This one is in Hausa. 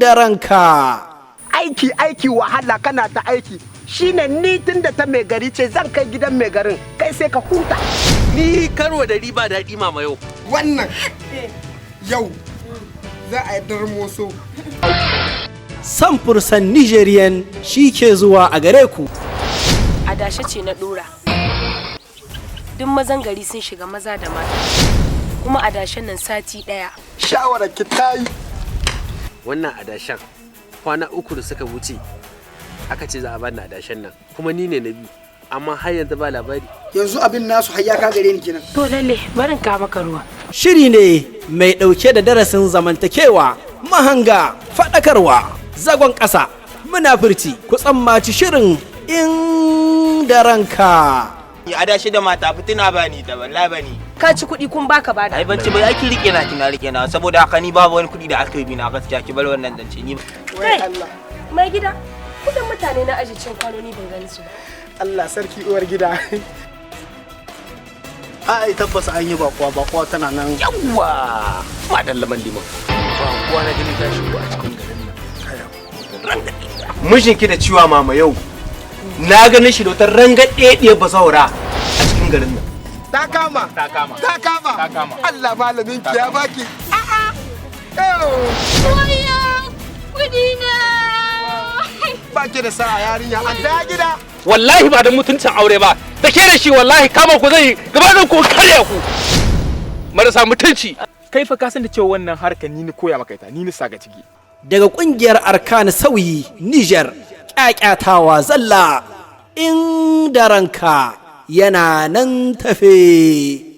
inda ranka. Aiki wahala kana ta aiki shine ni tunda ta mai gari ce zan kai gidan mai garin kai sai ka huta. Ni karo da riba daɗi mama yau. Wannan yau za a yi darmoso. Samfursan Nigerien shi ke zuwa a gare ku. Adashe ce na dora. Duk mazan gari sun shiga maza da mata. Kuma adashen nan sati ɗaya. Shawara ki tayi. Wannan adashen kwana 3 da suka wuce aka ce za a bani adashen nan kuma ni ne na biyu amma har yanzu ba labari. Yanzu abin nasu hayya ka gare ni kenan. To lalle barin ka maka ruwa. Shiri ne mai ɗauke da darasin zamantakewa, mahanga, faɗakarwa, zagon ƙasa, munafurci, ku tsammaci shirin inda ranka. Adashi da mata fitina bani da wallahi bani. Ka ci kuɗi kun baka bada. Ai banci bai aiki rike na kina rike na saboda haka ni babu wani kuɗi da aka yi bina gaskiya ki bar wannan dance ni. Wai Allah. Mai gida, kudin mutane na aje cin kwanoni ban gani su ba. Allah sarki uwar gida. Ai tabbas an yi bakuwa tana nan. Yawwa! Madan laman liman. Bakuwa na gani ta shigo a cikin garin nan. Mijinki da ciwa mama yau. Na ganin shi da wata rangaɗeɗiyar bazaura a cikin garin nan. Ta kama. Allah malamin ki ya baki. Baki da sa'a yarinya an da gida. Wallahi ba da mutuncin aure ba. Da ke da shi wallahi kama ku zai gabanin ku karya ku. Marasa mutunci. Kai fa ka san da cewa wannan harka ni koya maka ita, ni sa ga ciki. Daga kungiyar ARCAN SAUYI NIGER, ƙyaƙyatawa zalla inda ranka yana nan tafe.